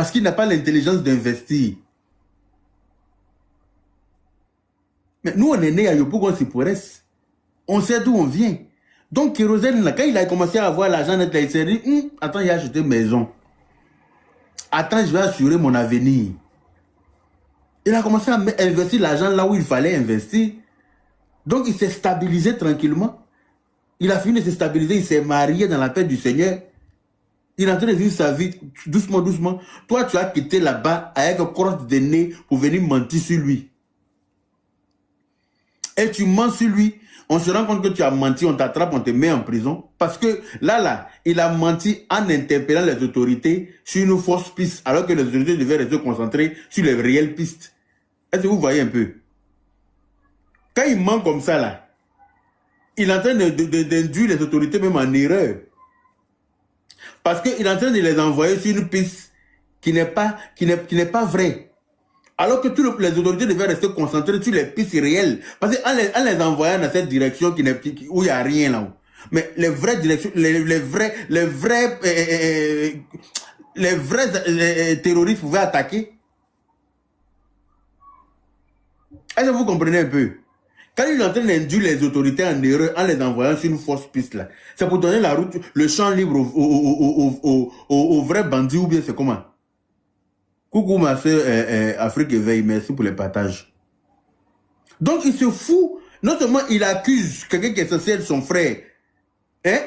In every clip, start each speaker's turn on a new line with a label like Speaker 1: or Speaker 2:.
Speaker 1: Parce qu'il n'a pas l'intelligence d'investir. Mais nous, on est nés à Yopougon Sipores. On sait d'où on vient. Donc, Kérosène, quand il a commencé à avoir l'argent net, il s'est dit, attends, il a acheté une maison. Attends, je vais assurer mon avenir. Il a commencé à investir l'argent là où il fallait investir. Donc, il s'est stabilisé tranquillement. Il a fini de se stabiliser, il s'est marié dans la paix du Seigneur. Il est en train de vivre sa vie doucement, doucement. Toi, tu as quitté là-bas avec un crosse de nez pour venir mentir sur lui. Et tu mens sur lui. On se rend compte que tu as menti, on t'attrape, on te met en prison. Parce que là, il a menti en interpellant les autorités sur une fausse piste, alors que les autorités devaient rester concentrées sur les réelles pistes. Est-ce que vous voyez un peu? Quand il ment comme ça, là, il est en train d'induire les autorités même en erreur. Parce qu'il est en train de les envoyer sur une piste qui n'est pas vraie. Alors que toutes les autorités devaient rester concentrées sur les pistes réelles. Parce qu'en les envoyant dans cette direction où il n'y a rien là-haut. Mais les vraies directions, les vrais terroristes pouvaient attaquer. Est-ce que vous comprenez un peu? Quand il est en train d'induire les autorités en erreur en les envoyant sur une fausse piste là, c'est pour donner la route, le champ libre aux vrais bandits ou bien c'est comment? Coucou ma soeur Afrique Éveil, merci pour les partages. Donc il se fout, non seulement il accuse quelqu'un qui est censé être son frère, hein?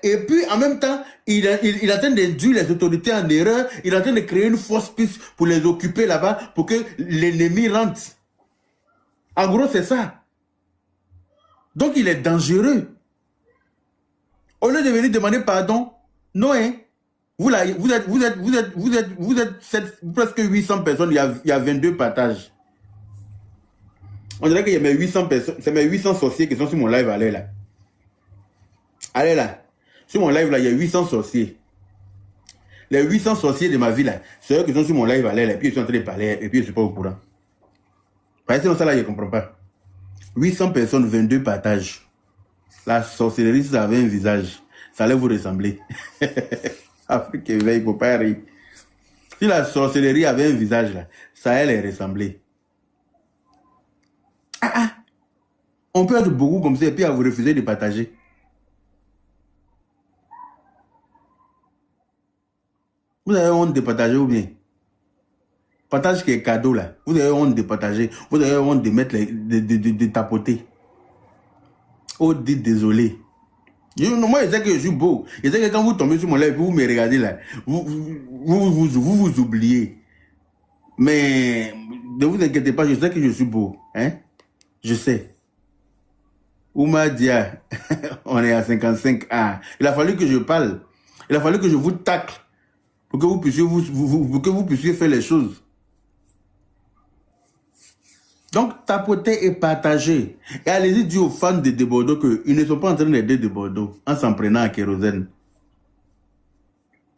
Speaker 1: Et puis en même temps, il est en train d'induire les autorités en erreur, il est en train de créer une fausse piste pour les occuper là-bas, pour que l'ennemi rentre. En gros, c'est ça. Donc il est dangereux. Au lieu de venir demander pardon, non, hein? Vous êtes presque 800 personnes, il y a 22 partages. On dirait qu'il y a mes 800 personnes, c'est mes 800 sorciers qui sont sur mon live, allez là. Allez là. Sur mon live là, il y a 800 sorciers. Les 800 sorciers de ma vie là, c'est eux qui sont sur mon live, allez là, et puis ils sont en train de parler, et puis je ne suis pas au courant. Parce que sinon ça là, je ne comprends pas. 800 personnes, 22 partages. La sorcellerie, ça avait un visage. Ça allait vous ressembler. Afrique éveil, il ne faut pas rire. Si la sorcellerie avait un visage là, ça allait ressembler. On peut être beaucoup comme ça et puis à vous refuser de partager. Vous avez honte de partager ou bien? Partage qui est cadeau là. Vous avez honte de partager. Vous avez honte de mettre de tapoter. Oh, dites désolé. Moi, je sais que je suis beau. Je sais que quand vous tombez sur mon live, vous me regardez là, vous oubliez. Mais ne vous inquiétez pas, je sais que je suis beau. Hein? Je sais. Ouma Dia, on est à 55 ans. Il a fallu que je parle. Il a fallu que je vous tacle pour que vous puissiez faire les choses. Donc, tapotez et partagez. Et allez-y dire aux fans de Bordeaux qu'ils ne sont pas en train d'aider de Bordeaux en s'en prenant à kérosène.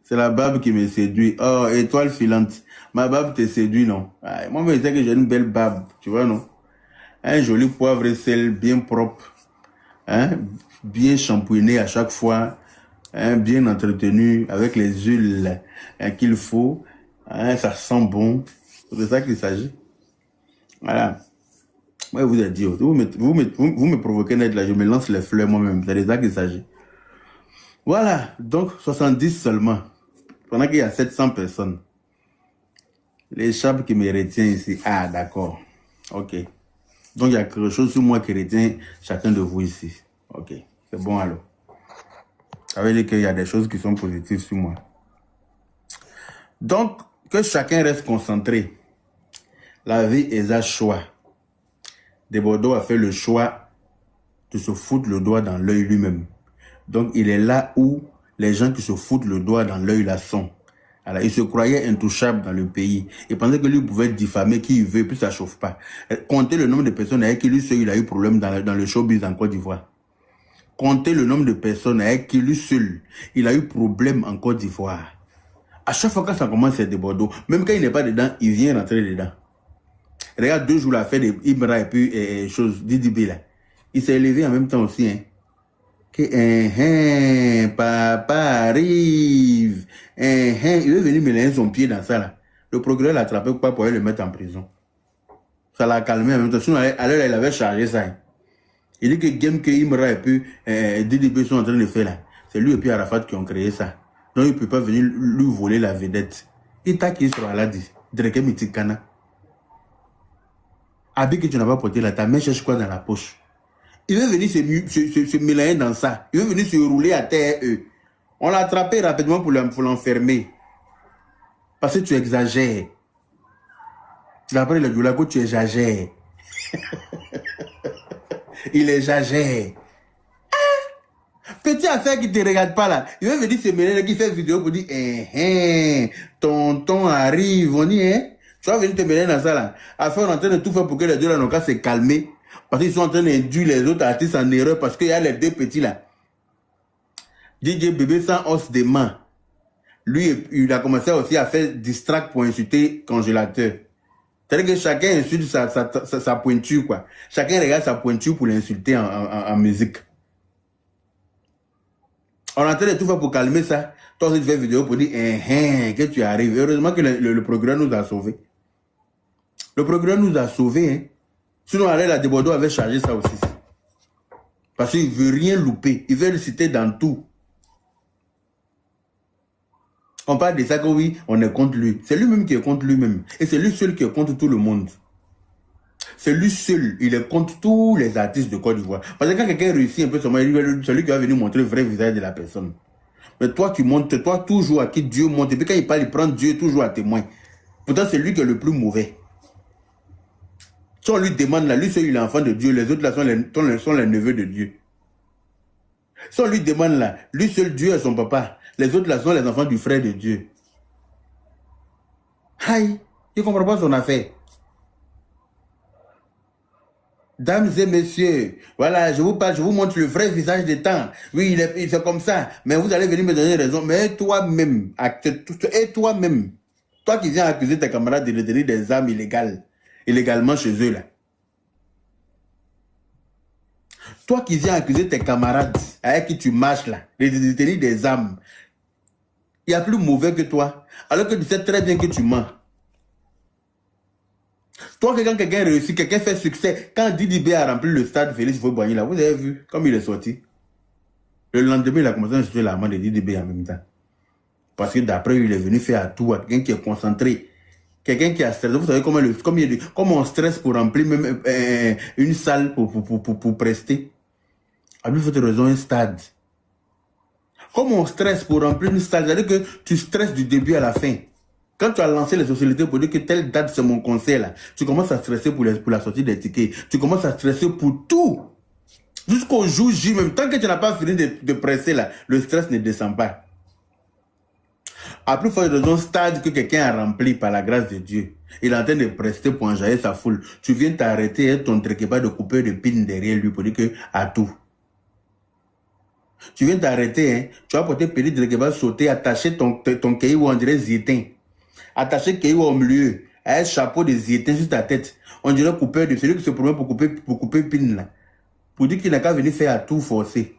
Speaker 1: C'est la barbe qui me séduit. Oh, étoile filante. Ma barbe te séduit, non? Moi, je sais que j'ai une belle barbe, tu vois, non? Un joli poivre et sel bien propre. Hein? Bien shampooiné à chaque fois. Hein? Bien entretenu avec les huiles qu'il faut. Hein? Ça sent bon. C'est de ça qu'il s'agit. Voilà. Moi, vous êtes dit, vous me provoquez net là, je me lance les fleurs moi-même. C'est de ça qu'il s'agit. Voilà. Donc, 70 seulement. Pendant qu'il y a 700 personnes. L'écharpe qui me retient ici. Ah, d'accord. Ok. Donc, il y a quelque chose sur moi qui retient chacun de vous ici. Ok. C'est bon alors. Ça veut dire qu'il y a des choses qui sont positives sur moi. Donc, que chacun reste concentré. La vie est un choix. De Bordeaux a fait le choix de se foutre le doigt dans l'œil lui-même. Donc, il est là où les gens qui se foutent le doigt dans l'œil là sont. Alors, il se croyait intouchable dans le pays. Il pensait que lui pouvait diffamer qui il veut, puis ça chauffe pas. Comptez le nombre de personnes avec qui lui seul il a eu problème dans le showbiz en Côte d'Ivoire. Comptez le nombre de personnes avec qui lui seul il a eu problème en Côte d'Ivoire. À chaque fois que ça commence, c'est de Bordeaux. Même quand il n'est pas dedans, il vient rentrer dedans. Regarde 2 jours l'affaire de Ibra et puis Didi B là. Il s'est élevé en même temps aussi. Hein. que papa arrive. Il veut venir mélanger son pied dans ça là. Le procureur l'a attrapé pour aller le mettre en prison. Ça l'a calmé en même temps. Sinon, à l'heure, il avait chargé ça. Il dit que Game que Imra et puis DDB sont en train de faire là. C'est lui et puis Arafat qui ont créé ça. Donc il ne peut pas venir lui voler la vedette. Il t'a qui sur la dit. Drake Mitikana. Habit que tu n'as pas porté là, ta main cherche quoi dans la poche. Il veut venir se mélanger dans ça. Il veut venir se rouler à terre. On l'a attrapé rapidement pour l'enfermer. Parce que tu exagères. D'après le Doulago, tu exagères. Il exagère. Petit affaire qui ne te regarde pas là. Il veut venir se mélanger, qui fait vidéo pour dire tonton arrive. On dit, tu vas venir te mélanger dans ça là. Affaire, on est en train de tout faire pour que les deux là n'ont qu'à se calmer. Parce qu'ils sont en train d'induire les autres artistes en erreur. Parce qu'il y a les deux petits là. DJ Bébé sans os des mains. Lui, il a commencé aussi à faire distract pour insulter congélateur. C'est-à-dire que chacun insulte sa pointure, quoi. Chacun regarde sa pointure pour l'insulter en musique. On est en train de tout faire pour calmer ça. Toi aussi, tu fais vidéo pour dire, que tu arrives. Heureusement que le procureur nous a sauvés. Le procureur nous a sauvés, hein. Sinon, la de Bordeaux avait chargé ça aussi. Parce qu'il ne veut rien louper. Il veut le citer dans tout. On parle de ça que oui, on est contre lui. C'est lui-même qui est contre lui-même. Et c'est lui seul qui est contre tout le monde. C'est lui seul. Il est contre tous les artistes de Côte d'Ivoire. Parce que quand quelqu'un réussit un peu, c'est lui qui va venir montrer le vrai visage de la personne. Mais toi, tu montres, toi, toujours à qui Dieu montre. Et puis quand il parle, il prend Dieu toujours à témoin. Pourtant, c'est lui qui est le plus mauvais. Si on lui demande là, lui seul, il est enfant de Dieu. Les autres là sont les neveux de Dieu. Si on lui demande là, lui seul, Dieu est son papa. Les autres là sont les enfants du frère de Dieu. Aïe, il ne comprend pas son affaire. Dames et messieurs, voilà, je vous parle, je vous montre le vrai visage des temps. Oui, c'est comme ça. Mais vous allez venir me donner raison. Mais toi-même, toi qui viens accuser tes camarades de donner des armes illégalement chez eux là. Toi qui viens accuser tes camarades avec qui tu marches là, de détenir des armes, il y a plus mauvais que toi, alors que tu sais très bien que tu mens. Toi, quand quelqu'un réussit, quelqu'un fait succès, quand Didi B a rempli le stade Félix Houphouët-Boigny là, vous avez vu comme il est sorti. Le lendemain, il a commencé à insulter la main de Didi B en même temps. Parce que d'après lui, il est venu faire à tout à quelqu'un qui est concentré. Quelqu'un qui a stressé. Vous savez comment on stresse pour remplir même une salle pour prester. À lui, il faut te raison un stade. Comment on stresse pour remplir une salle, c'est-à-dire que tu stresses du début à la fin. Quand tu as lancé les sociétés pour dire que telle date c'est mon concert là, tu commences à stresser pour la sortie des tickets. Tu commences à stresser pour tout. Jusqu'au jour J même. Tant que tu n'as pas fini de presser là, le stress ne descend pas. À plus forte raison, stade que quelqu'un a rempli par la grâce de Dieu. Il est en train de prester pour enjailler sa foule. Tu viens t'arrêter et ton truc pas de couper de pin derrière lui pour dire que à tout. Tu viens t'arrêter, hein. Tu vas porter Péri Drekeba sauter, attacher ton caillou, on dirait zétin. Attacher caillou au milieu, à un chapeau de zétin sur ta tête. On dirait coupeur de celui qui se promet pour couper pin là. Pour dire qu'il n'a qu'à venir faire à tout forcer.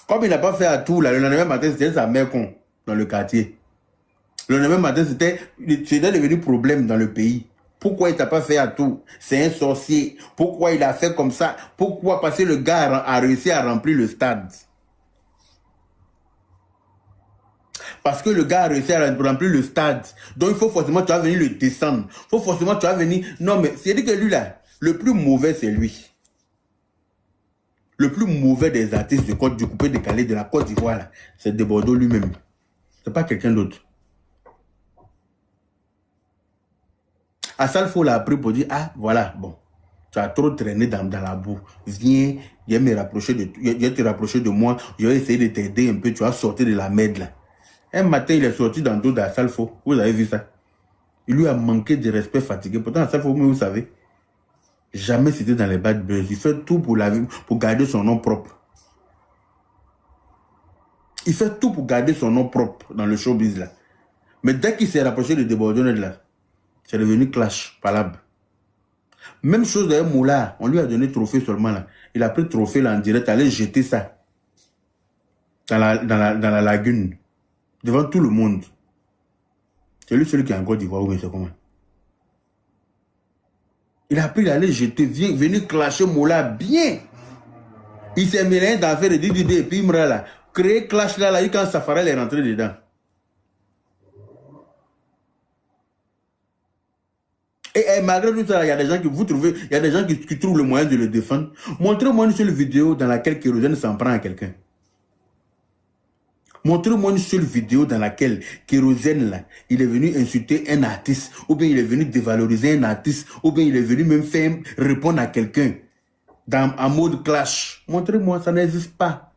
Speaker 1: Comme il n'a pas fait à tout là, le lendemain matin, c'était sa mère con dans le quartier. Le lendemain matin, c'était devenu problème dans le pays. Pourquoi il t'a pas fait à tout? C'est un sorcier. Pourquoi il a fait comme ça? Pourquoi? Parce que le gars a réussi à remplir le stade. Parce que le gars a réussi à remplir le stade. Donc il faut forcément, tu vas venir le descendre. Il faut forcément, tu vas venir... Non, mais c'est-à-dire que lui là, le plus mauvais, c'est lui. Le plus mauvais des artistes du coupé décalé de la Côte d'Ivoire là, c'est de Bordeaux lui-même. C'est pas quelqu'un d'autre. Assalfo l'a appris pour dire, ah, voilà, bon, tu as trop traîné dans la boue. Viens, viens te rapprocher de moi, je vais essayer de t'aider un peu, tu vas sortir de la merde là. Un matin, il est sorti dans le dos d'Assalfo. Vous avez vu ça? Il lui a manqué de respect, fatigué. Pourtant, Assalfo, vous savez, jamais c'était dans les bad buzz. Il fait tout pour garder son nom propre. Il fait tout pour garder son nom propre dans le showbiz là. Mais dès qu'il s'est rapproché de Débordonnet là, c'est devenu clash, palabre. Même chose d'ailleurs Moula, on lui a donné trophée seulement là. Il a pris trophée là en direct, allait jeter ça. dans la lagune, devant tout le monde. C'est lui seul qui est en Côte d'Ivoire, ou bien c'est comment? Il a pris d'aller jeter, venir clasher Mola bien. Il s'est mélangé dans l'affaire de Didi et puis Imra là. Créer clash là, quand Safara est rentré dedans. Et malgré tout ça, il y a des gens qui vous trouvez, il y a des gens qui trouvent le moyen de le défendre. Montrez-moi une seule vidéo dans laquelle Kérosène s'en prend à quelqu'un. Montrez-moi une seule vidéo dans laquelle Kérosène là, il est venu insulter un artiste, ou bien il est venu dévaloriser un artiste, ou bien il est venu même faire répondre à quelqu'un en mode clash. Montrez-moi, ça n'existe pas.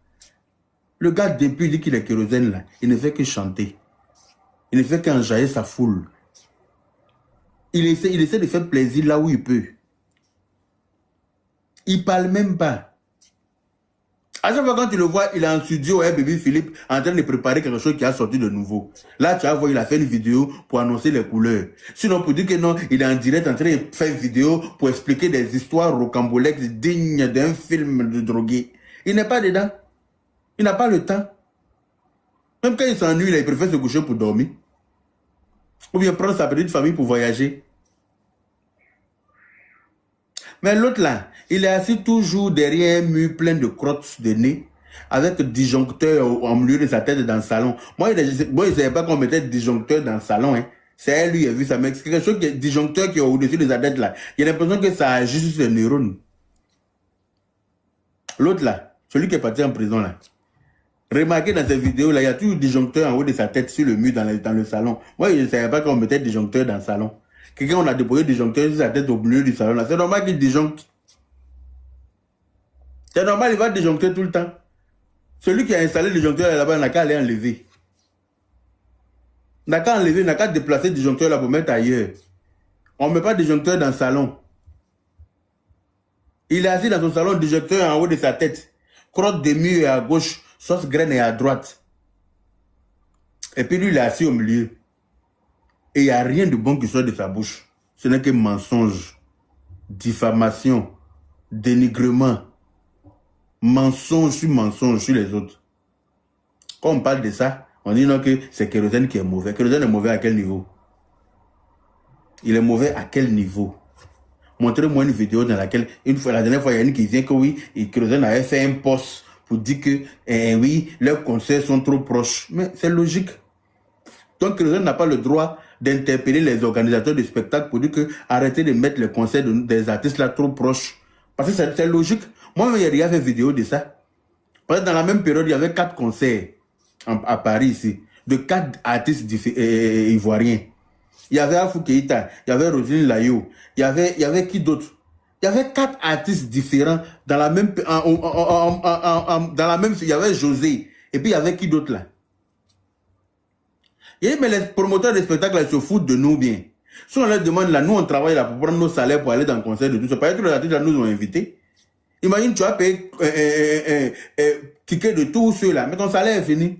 Speaker 1: Le gars, depuis dit qu'il est Kérosène là, il ne fait que chanter. Il ne fait qu'enjailler sa foule. Il essaie de faire plaisir là où il peut. Il parle même pas. À chaque fois quand tu le vois, il est en studio, Baby Philippe, en train de préparer quelque chose qui a sorti de nouveau. Là, tu vas voir, il a fait une vidéo pour annoncer les couleurs. Sinon, pour dire que non, il est en direct en train de faire une vidéo pour expliquer des histoires rocambolesques dignes d'un film de drogué. Il n'est pas dedans. Il n'a pas le temps. Même quand il s'ennuie, il préfère se coucher pour dormir. Ou bien prendre sa petite famille pour voyager. Mais l'autre là, il est assis toujours derrière un mur plein de crottes de nez, avec disjoncteur au milieu de sa tête dans le salon. Moi, il ne savait pas qu'on mettait disjoncteur dans le salon. Hein. C'est elle, lui, il a vu ça. Mais c'est quelque chose qui est disjoncteur qui est au-dessus de sa tête là. Il a l'impression que ça agit sur ses neurones. L'autre là, celui qui est parti en prison là. Remarquez dans cette vidéo là, il y a toujours disjoncteur en haut de sa tête sur le mur dans le salon. Moi, je ne savais pas qu'on mettait disjoncteur dans le salon. Quelqu'un, on a déposé disjoncteur sur sa tête au milieu du salon là. C'est normal qu'il disjoncte. C'est normal, il va disjoncter tout le temps. Celui qui a installé le disjoncteur là-bas, il n'a qu'à aller enlever. Il n'a qu'à enlever, il n'a qu'à déplacer le disjoncteur là pour mettre ailleurs. On ne met pas de disjoncteur dans le salon. Il est assis dans son salon, disjoncteur en haut de sa tête. Crotte de mur à gauche, sauce graine est à droite. Et puis lui, il est assis au milieu. Et il n'y a rien de bon qui sort de sa bouche. Ce n'est que mensonge, diffamation, dénigrement, mensonge sur les autres. Quand on parle de ça, on dit non que c'est Kérosène qui est mauvais. Kérosène est mauvais à quel niveau? Il est mauvais à quel niveau? Montrez-moi une vidéo dans laquelle, la dernière fois, il y a une qui vient que oui, Kérosène avait fait un post pour dire que oui, leurs concerts sont trop proches. Mais c'est logique. Donc Kérosène n'a pas le droit d'interpeller les organisateurs de spectacles pour dire que arrêtez de mettre les concerts des artistes là trop proches. Parce que c'est logique. Moi, il y a fait vidéo de ça. Parce que dans la même période, il y avait 4 concerts à Paris ici, de 4 artistes ivoiriens. Il y avait Afou Keïta, il y avait Roselyne Layo, il y avait qui d'autre? Il y avait 4 artistes différents dans la même, il y avait José, et puis il y avait qui d'autre là? Mais les promoteurs de spectacles là, se foutent de nous bien. Si on leur demande là, nous on travaille là pour prendre nos salaires pour aller dans le concert de tout ça. Par exemple, les artistes là nous ont invités. Imagine, tu as payé ticket de tous ceux-là, mais ton salaire est fini.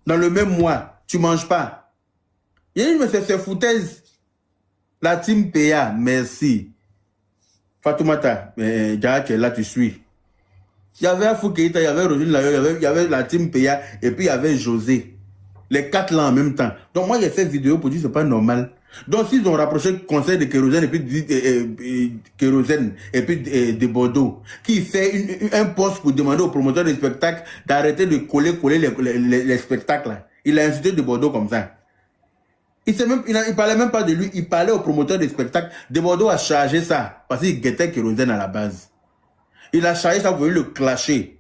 Speaker 1: Dans le même mois, tu ne manges pas. Il y a une, mais c'est foutaise. La team PA, merci. Fatoumata, Jack, là tu suis. Il y avait Afou Keïta, il y avait Roselyne Layo, il y avait la team PA, et puis il y avait José. Les 4 là en même temps. Donc moi j'ai fait vidéo pour dire que c'est pas normal. Donc s'ils ont rapproché le conseil de Kérosène et puis Kérosène et puis de Bordeaux, qui fait un poste pour demander aux promoteurs de spectacles d'arrêter de coller les spectacles là. Il a insulté de Bordeaux comme ça. Il parlait même pas de lui, il parlait aux promoteurs de spectacles. De Bordeaux a chargé ça parce qu'il guettait Kérosène à la base. Il a chargé ça pour le clasher.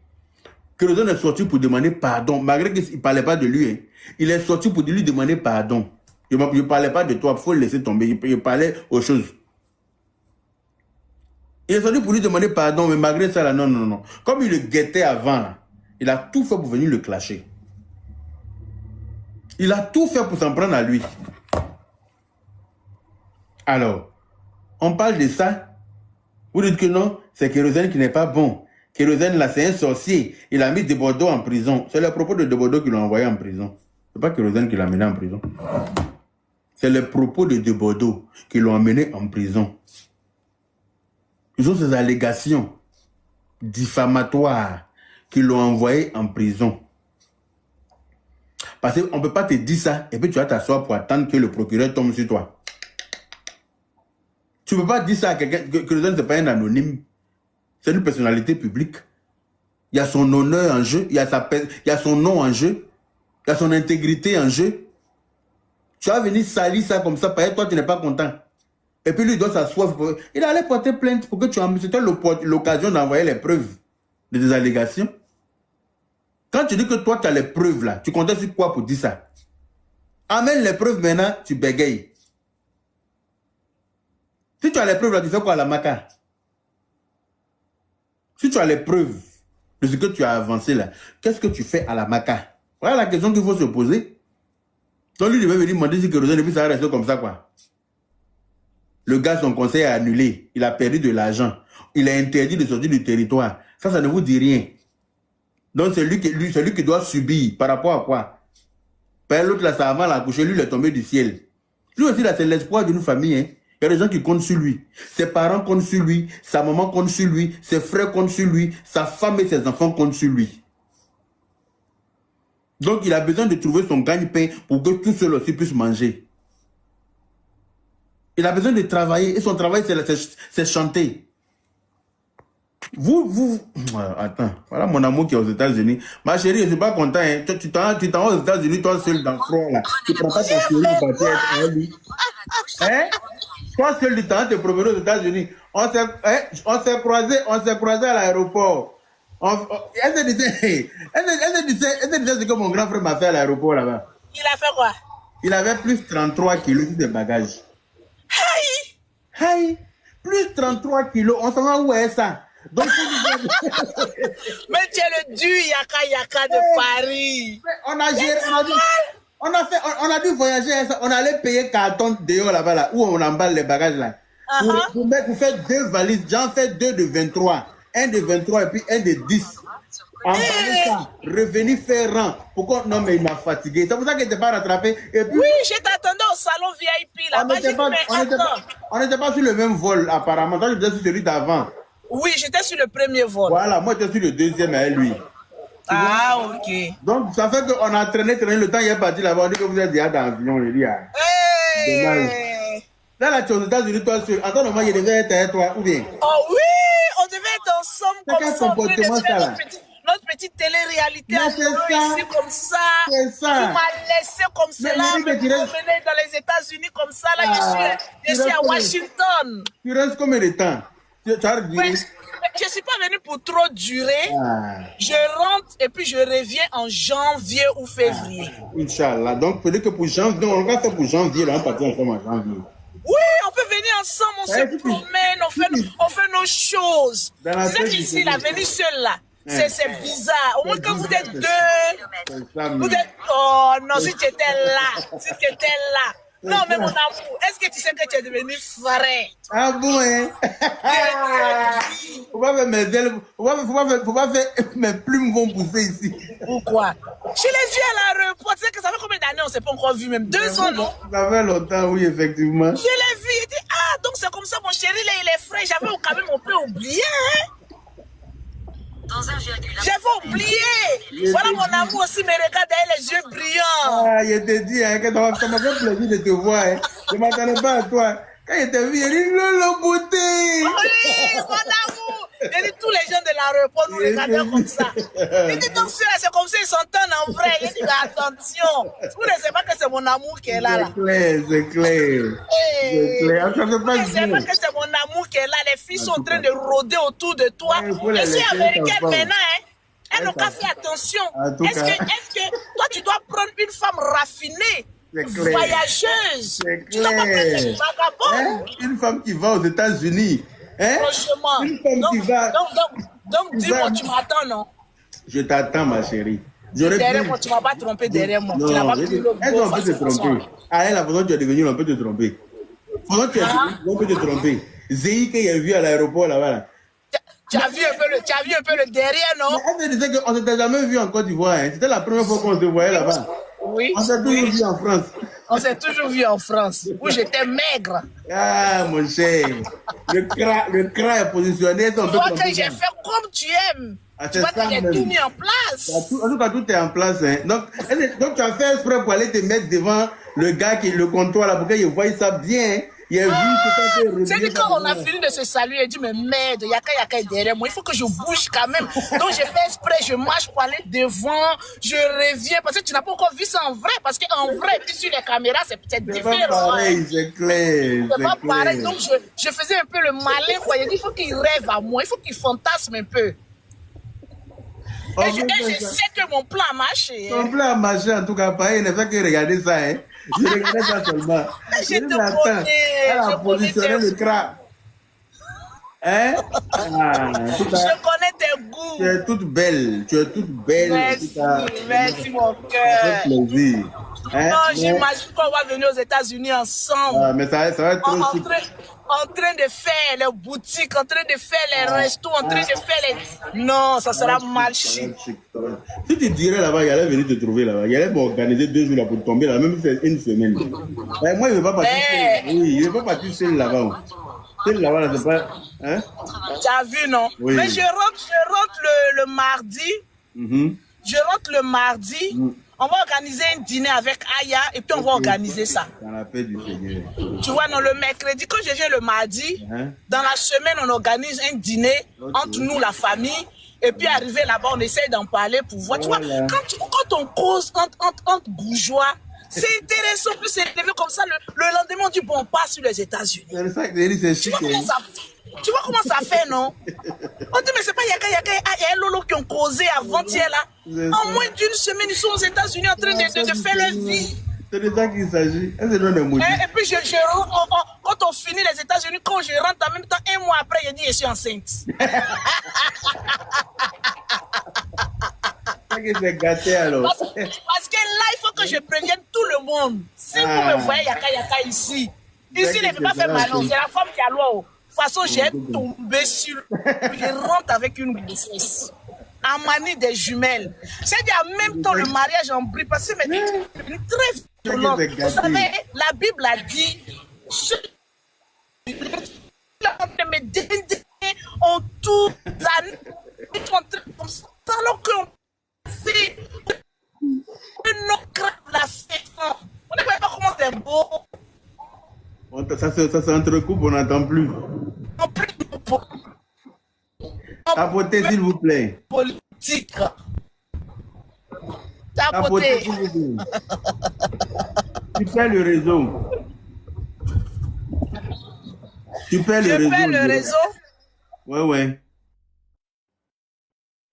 Speaker 1: Kérosène est sorti pour demander pardon, malgré qu'il ne parlait pas de lui. Hein. Il est sorti pour lui demander pardon. Il ne parlait pas de toi, il faut le laisser tomber. Il parlait aux choses. Il est sorti pour lui demander pardon, mais malgré ça, là, non. Comme il le guettait avant, là, il a tout fait pour venir le clasher. Il a tout fait pour s'en prendre à lui. Alors, on parle de ça. Vous dites que non, c'est Kérosène qui n'est pas bon. Kérosène, là, c'est un sorcier. Il a mis De Bordeaux en prison. C'est le propos de Bordeaux qui l'ont envoyé en prison. C'est pas Kérosène qui l'a amené en prison. C'est le propos de Bordeaux qui l'ont amené en prison. Ils ont ces allégations diffamatoires qui l'ont envoyé en prison. Parce qu'on ne peut pas te dire ça et puis tu vas t'asseoir pour attendre que le procureur tombe sur toi. Tu ne peux pas dire ça à quelqu'un que le n'est pas un anonyme. C'est une personnalité publique. Il y a son honneur en jeu, il y a son nom en jeu, il y a son intégrité en jeu. Tu vas venir salir ça comme ça, parce que toi tu n'es pas content. Et puis lui il doit s'asseoir. Il allait porter plainte pour que tu en... C'était l'occasion d'envoyer les preuves de tes allégations. Quand tu dis que toi tu as les preuves là, tu comptais sur quoi pour dire ça? Amène les preuves maintenant, tu bégayes. Si tu as les preuves là, tu fais quoi à la maca? Si tu as les preuves de ce que tu as avancé là, qu'est-ce que tu fais à la maca? Voilà la question qu'il faut se poser. Donc lui, il devait venir demander si Kérosène, et puis ça va rester comme ça, quoi. Le gars, son conseil a annulé. Il a perdu de l'argent. Il a interdit de sortir du territoire. Ça ne vous dit rien. Donc c'est lui qui doit subir. Par rapport à quoi? Par l'autre, là, ça avant l'accoucher, lui, il est tombé du ciel. Lui aussi, là, c'est l'espoir d'une famille, hein. Il y a des gens qui comptent sur lui. Ses parents comptent sur lui. Sa maman compte sur lui. Ses frères comptent sur lui. Sa femme et ses enfants comptent sur lui. Donc, il a besoin de trouver son gagne-pain pour que tout seul aussi puisse manger. Il a besoin de travailler. Et son travail, c'est chanter. Attends. Voilà mon amour qui est aux États-Unis. Ma chérie, je ne suis pas content. Hein. Tu t'en vas aux États-Unis, toi seul dans le front. Là. Tu ne prends pas ta chérie pour partir avec lui. Hein? Toi seul du temps, tu es promené aux États-Unis. On s'est croisés à l'aéroport. Elle se disait ce que mon grand frère m'a fait à l'aéroport là-bas.
Speaker 2: Il a fait quoi?
Speaker 1: Il avait plus 33 kilos sur ses bagages. Hey! Plus 33 kilos. On s'en va où est ça? Donc,
Speaker 2: mais tu es le dur yaka de Paris.
Speaker 1: On a dû voyager, on allait payer carton dehors là-bas, là, où on emballe les bagages là. Pour faire 2 valises, j'en fais 2 de 23. Un de 23 et puis un de 10. En ça, revenir faire rang. Pourquoi? Non, mais il m'a fatigué. C'est pour ça qu'il n'était pas rattrapé. Et puis,
Speaker 2: oui, je t'attendais au salon VIP là-bas.
Speaker 1: On n'était pas sur le même vol, apparemment. Toi, j'étais sur celui d'avant.
Speaker 2: Oui, j'étais sur le premier vol.
Speaker 1: Voilà, moi, j'étais sur le deuxième avec lui.
Speaker 2: Ah, ok.
Speaker 1: Donc, ça fait qu'on a traîné le temps, il est parti là-bas. On dit que vous êtes déjà dans l'avion. Dommage. Là, tu es aux États-Unis, toi seul. Attends, moi, il devait être avec toi, ou bien?
Speaker 2: Oh oui, on devait être ensemble comme ça. On devait faire notre petite télé-réalité ici comme ça.
Speaker 1: C'est ça.
Speaker 2: Tu m'as laissé comme cela, me promener dans les États-Unis comme ça. Là, je suis à Washington.
Speaker 1: Tu restes combien de temps?
Speaker 2: Je ne suis pas venue pour trop durer. Je rentre et puis je reviens en janvier ou février.
Speaker 1: Inch'Allah. Donc, peut-être que pour janvier, on va faire pour janvier, là, on part ensemble en janvier.
Speaker 2: Oui, on peut venir ensemble, on se promène, on fait nos choses. C'est qu'ici, la venue seule là, c'est bizarre. Au moins quand vous êtes deux, vous êtes... Oh non, si tu étais là, non, mais mon amour, est-ce que tu sais que tu es devenu frère?
Speaker 1: Ah bon, hein? Faut pas faire mes ailes, faut pas faire mes plumes vont pousser ici.
Speaker 2: Pourquoi? Je l'ai vu à l'aéroport. Tu sais que ça fait combien d'années on ne s'est pas encore vu, même 2 ans, non?
Speaker 1: Ça fait longtemps, oui, effectivement.
Speaker 2: Je l'ai vu, il dit, ah, donc c'est comme ça, mon chéri, là, il est frais. J'avais quand même un peu oublié, hein? J'avais oublié. Voilà mon amour aussi, me regarde avec les yeux brillants.
Speaker 1: Ah, je te dis, hein, que ça m'a fait plaisir de te voir. Hein. Je ne m'attendais pas à toi. Quand je t'ai vu, il dit, Lolo beauté.
Speaker 2: Oui, mon amour. Il dit, tous les gens de l'aéroport nous regardaient comme ça. Il dit, donc c'est comme ça, ils s'entendent en vrai. Il dit, attention. Vous ne savez pas que c'est mon amour qui est là.
Speaker 1: C'est clair. C'est clair.
Speaker 2: Vous ne savez pas que c'est mon amour qui est là. Les filles sont en train de rôder autour de toi. Je suis américaine maintenant, hein. Elles n'ont qu'à faire attention. Est-ce que toi, tu dois prendre une femme raffinée, voyageuse? Tu dois pas prendre une vagabonde.
Speaker 1: Une femme qui va aux États-Unis. Hein?
Speaker 2: Franchement.
Speaker 1: Une femme qui va.
Speaker 2: Donc dis-moi, tu m'attends, non?
Speaker 1: Je t'attends, ma chérie.
Speaker 2: Derrière moi, tu ne m'as pas trompé derrière moi.
Speaker 1: Non,
Speaker 2: tu n'as pas pris le
Speaker 1: on peut te tromper. Ah, elle, la façon dont tu es devenu, on peut te tromper. Pendant que tu es devenu, on peut te tromper. Zéhi, qu'il y a vu à l'aéroport là-bas. Là.
Speaker 2: Tu as vu un peu le derrière, non?
Speaker 1: Elle me disait qu'on ne s'était jamais vu en Côte d'Ivoire. Hein. C'était la première fois qu'on se voyait là-bas.
Speaker 2: Oui.
Speaker 1: On s'est toujours vu en France.
Speaker 2: On s'est toujours vu en France, où j'étais maigre.
Speaker 1: Ah, mon cher. Le cra est positionné.
Speaker 2: Tu vois que j'ai fait comme tu aimes. Tu vois que j'ai tout mis en place.
Speaker 1: En tout cas, tout est en place. Hein. Donc, tu as fait exprès pour aller te mettre devant le gars qui est le comptoir là, pour qu'il voie ça bien. Il a vu
Speaker 2: c'est dit quand on a fini de se saluer, il dit mais merde, Yaka est derrière moi, il faut que je bouge quand même. Donc j'ai fait exprès, je marche pour aller devant, je reviens, parce que tu n'as pas encore vu ça en vrai, parce qu'en vrai, puis sur les caméras, c'est peut-être différent.
Speaker 1: C'est pas pareil, c'est clair.
Speaker 2: C'est pas pareil, donc je faisais un peu le malin, quoi. Il dit, il faut qu'il rêve à moi, il faut qu'il fantasme un peu. Et je sais que mon plan a marché.
Speaker 1: Ton plan a marché, en tout cas, pas il ne fait que regarder ça. Hein. Je regardais ça seulement.
Speaker 2: Je te connais.
Speaker 1: Elle a positionné le crack. Hein?
Speaker 2: Je connais tes goûts.
Speaker 1: Tu es toute belle. Tu es toute belle.
Speaker 2: Merci mon cœur.
Speaker 1: Ça fait plaisir. Hein?
Speaker 2: Non, j'imagine qu'on va venir aux États-Unis ensemble.
Speaker 1: Ah, mais ça va être trop chic.
Speaker 2: En train de faire les boutiques, en train de faire les restos, en train de faire les... Non, ça sera mal chic.
Speaker 1: Si tu dirais là-bas, il allait venir te trouver là-bas. Il allait m'organiser 2 jours là pour tomber là, même faire une semaine. Et moi, il ne veut pas partir seul. Oui, il ne veut pas partir seul là-bas. Seul là-bas, là, c'est pas... Hein?
Speaker 2: Tu as vu, non? Oui. Mais je rentre le mardi. Je rentre le mardi. On va organiser un dîner avec Aya et puis on va organiser ça.
Speaker 1: Dans la paix du Seigneur.
Speaker 2: Tu vois, non, le mercredi, quand je viens le mardi, dans la semaine, on organise un dîner entre nous, la famille. Et puis, arrivé là-bas, on essaye d'en parler pour voir. Tu vois, quand on cause entre bourgeois, c'est intéressant. Plus c'est élevé comme ça, le lendemain, on dit, bon, on part sur les États-Unis.
Speaker 1: C'est chic.
Speaker 2: Tu vois comment ça fait, non? On dit, mais c'est pas Yaka et Lolo qui ont causé avant-hier là. En moins d'une semaine, ils sont aux États-Unis en train de faire leur vie.
Speaker 1: C'est de ça qu'il s'agit.
Speaker 2: Et puis, quand on finit les États-Unis, quand je rentre en même temps, 1 mois après, je dis, je suis enceinte.
Speaker 1: C'est gâté alors.
Speaker 2: Parce que là, il faut que je prévienne tout le monde. Si vous me voyez Yaka ici, ici, il ne peut pas faire mal. C'est la femme qui a l'eau. De toute façon, j'ai tombé sur... Je rentre avec une grossesse. En manie des jumelles. C'est-à-dire, en même temps, le mariage en brille. Parce que c'est très violent. Vous savez, la Bible a dit... On tourne comme ça. Alors qu'on fait... la fête. On ne voit pas comment c'est beau.
Speaker 1: Ça s'entrecoupe, on n'entend plus. Tapotez, s'il vous plaît.
Speaker 2: Politique.
Speaker 1: Tapotez, s'il vous plaît. Tu perds le réseau. Tu perds le réseau. Ouais.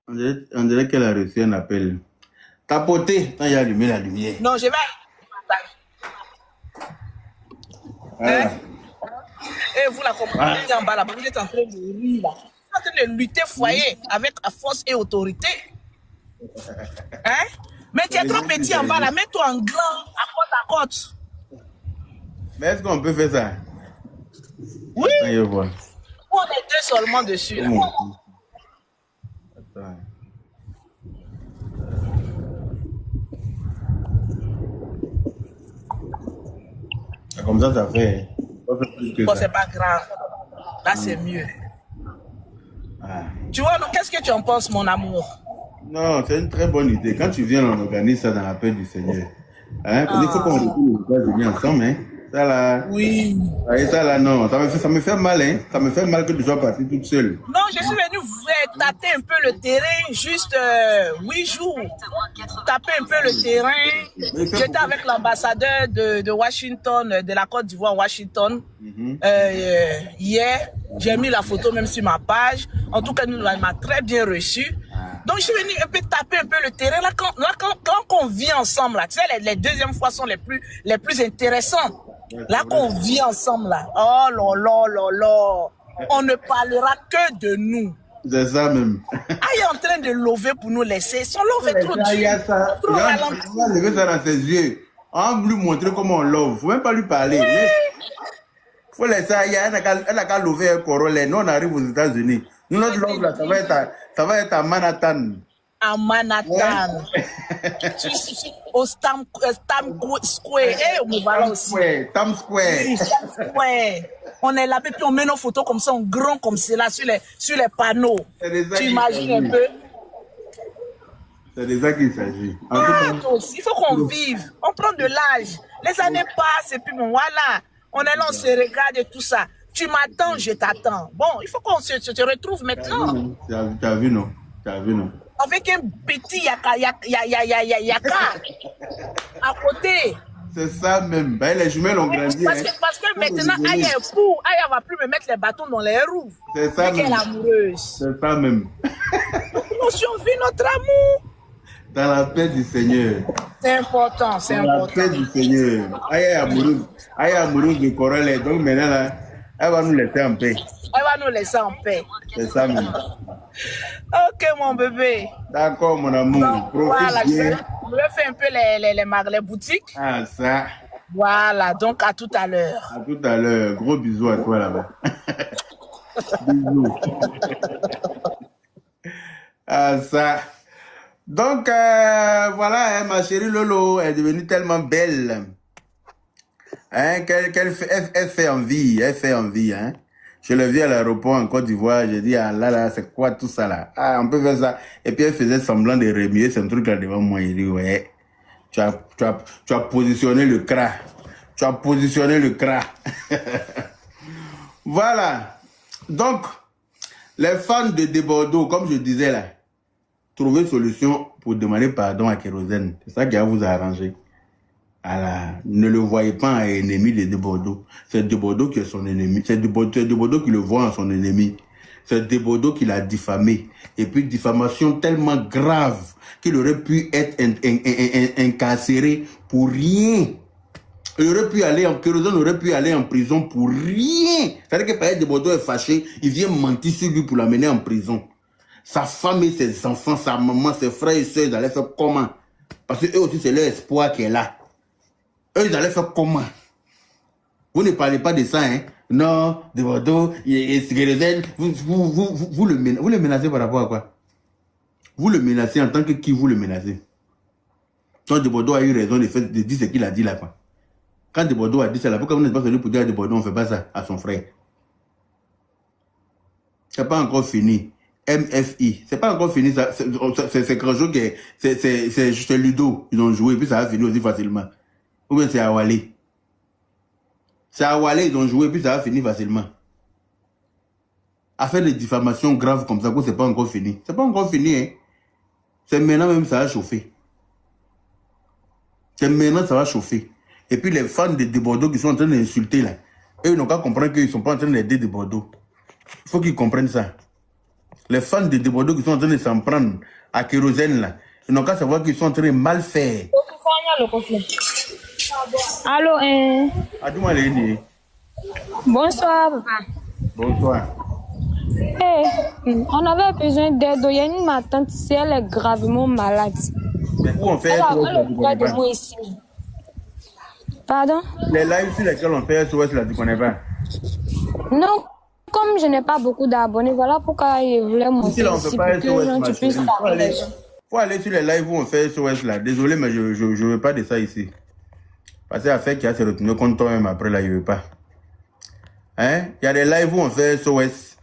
Speaker 1: On dirait qu'elle a reçu un appel. Tapotez, quand il y a allumé la lumière.
Speaker 2: Non, je vais...
Speaker 1: Voilà.
Speaker 2: Et vous la comprenez en bas là, vous êtes en train de rire là. Vous êtes en train de lutter foyer avec force et autorité. Hein? Mais tu es trop petit en bas là, mets-toi en grand, à côte.
Speaker 1: Mais est-ce qu'on peut faire ça?
Speaker 2: Oui.
Speaker 1: Je vois.
Speaker 2: On est 2 seulement dessus là.
Speaker 1: Attends. Comme ça fait.
Speaker 2: Bon, c'est pas grave. Là, c'est mieux. Tu vois, qu'est-ce que tu en penses, mon amour?
Speaker 1: Non, c'est une très bonne idée. Quand tu viens, on organise ça dans la paix du Seigneur. Hein? Il faut qu'on retourne les États-Unis ensemble. Hein? Ça là.
Speaker 2: Oui.
Speaker 1: Ça là, non. Ça me fait mal. Hein? Ça me fait mal que tu sois partie toute seule.
Speaker 2: Non, je suis venue tâter un peu le terrain, juste 8 jours. Taper un peu le terrain. J'étais avec l'ambassadeur de Washington, de la Côte d'Ivoire, Washington. Hier, j'ai mis la photo même sur ma page. En tout cas, il m'a très bien reçu. Donc, je suis venue un peu taper un peu le terrain. Là, quand on vit ensemble, là, tu sais, les deuxièmes fois sont les plus intéressantes. Là, qu'on vit ensemble, là. Oh là. On ne parlera que de nous.
Speaker 1: C'est ça même.
Speaker 2: Il est en train de lever pour nous laisser. Son love est trop dur.
Speaker 1: Trop ralenti. Il va lever ça dans ses yeux. On va lui montrer comment on love. Il ne faut même pas lui parler. Il faut laisser Aya. Elle n'a qu'à lever un corollaire. Nous, on arrive aux États-Unis. Nous, notre love, là, ça va être à Manhattan.
Speaker 2: À Manhattan. Au Times Square. On va là aussi.
Speaker 1: Times Square.
Speaker 2: On est là, puis on met nos photos comme ça, en grand comme cela, sur les panneaux. Tu imagines un peu?
Speaker 1: C'est de ça qu'il s'agit.
Speaker 2: Il faut qu'on vive. On prend de l'âge. Les années passent et puis bon, voilà. On est là, on se regarde et tout ça. Tu m'attends, je t'attends. Bon, il faut qu'on se retrouve maintenant.
Speaker 1: Tu as vu, non? Tu as vu, non?
Speaker 2: Avec un petit yaka à côté.
Speaker 1: C'est ça même. Ben, les jumelles ont grandi.
Speaker 2: Parce que maintenant, Aya est fou. Aya va plus me mettre les bâtons dans les roues.
Speaker 1: C'est ça même.
Speaker 2: Elle est amoureuse.
Speaker 1: C'est ça même.
Speaker 2: Nous survit notre amour.
Speaker 1: Dans la paix du Seigneur.
Speaker 2: C'est important, c'est important.
Speaker 1: Dans la paix du Seigneur. Aya est amoureuse. Aya est amoureuse de Corel. Donc maintenant, là, elle va nous laisser en paix.
Speaker 2: Elle va nous laisser en paix.
Speaker 1: C'est ça même.
Speaker 2: Ok, mon bébé.
Speaker 1: D'accord, mon amour.
Speaker 2: Donc, voilà, je vais faire un peu les boutiques.
Speaker 1: Ah, ça.
Speaker 2: Voilà, donc à tout à l'heure.
Speaker 1: À tout à l'heure. Gros bisous à toi là-bas. Bisous. Ah, ça. Donc, voilà, hein, ma chérie Lolo est devenue tellement belle. Hein, qu'elle fait envie. Elle fait envie, hein. Je l'ai vu à l'aéroport en Côte d'Ivoire, j'ai dit, ah là, c'est quoi tout ça là? Ah, on peut faire ça. Et puis elle faisait semblant de remuer ce truc là devant moi. Il dit, ouais, tu as positionné le cra. Tu as positionné le cra. Voilà. Donc, les fans de Bordeaux, comme je disais là, trouver solution pour demander pardon à Kérosène. C'est ça qui va vous arranger. Alors, ne le voyez pas un ennemi de Bordeaux. C'est de Bordeaux qui est son ennemi. C'est de Bordeaux qui le voit en son ennemi. C'est de Bordeaux qui l'a diffamé. Et puis, diffamation tellement grave qu'il aurait pu être incarcéré pour rien. Kérosène aurait pu aller en prison pour rien. C'est-à-dire que Payet de Bordeaux est fâché. Il vient mentir sur lui pour l'amener en prison. Sa femme et ses enfants, sa maman, ses frères et sœurs, ils allaient faire comment? Parce que eux aussi, c'est leur espoir qui est là. Eux, ils allaient faire comment? Vous ne parlez pas de ça, hein? Non, de Bordeaux, et Kérosène, vous le menacez par rapport à quoi? Vous le menacez en tant que qui vous le menacez? Quand de Bordeaux a eu raison de dire ce qu'il a dit là, quoi. Quand de Bordeaux a dit ça là, pourquoi vous n'êtes pas venu pour dire à de Bordeaux, on ne fait pas ça à son frère? C'est pas encore fini. MFI, c'est pas encore fini, c'est Crajo qui c'est Ludo, ils ont joué, et puis ça a fini aussi facilement. Ou bien c'est Awalé. C'est Awalé, ils ont joué, et puis ça a fini facilement. Affaire de diffamation grave comme ça, c'est pas encore fini. C'est pas encore fini, hein. C'est maintenant même ça a chauffé. C'est maintenant ça va chauffer. Et puis les fans de Bordeaux qui sont en train d'insulter là, eux ils n'ont qu'à comprendre qu'ils ne sont pas en train d'aider de Bordeaux. Il faut qu'ils comprennent ça. Les fans de Bordeaux qui sont en train de s'en prendre à Kérosène là, ils n'ont qu'à savoir qu'ils sont en train de mal faire.
Speaker 3: Allô,
Speaker 1: Aduma Léni.
Speaker 3: Bonsoir, papa.
Speaker 1: Bonsoir.
Speaker 3: On avait besoin d'aide. Il y a une ma tante ici, elle est gravement malade.
Speaker 1: Mais où on fait
Speaker 3: de moi ici. Pardon?
Speaker 1: Les lives sur lesquels on fait SOS là, tu connais pas?
Speaker 3: Non, comme je n'ai pas beaucoup d'abonnés, voilà pourquoi je voulais montrer
Speaker 1: ici pour que tu puisses parler. Faut aller sur les lives où on fait SOS là. Désolé, mais je ne veux pas de ça ici. Parce que l'affaire qui a se retenu contre toi-même après là, je ne veux pas. Hein? Il y a des lives où on fait SOS.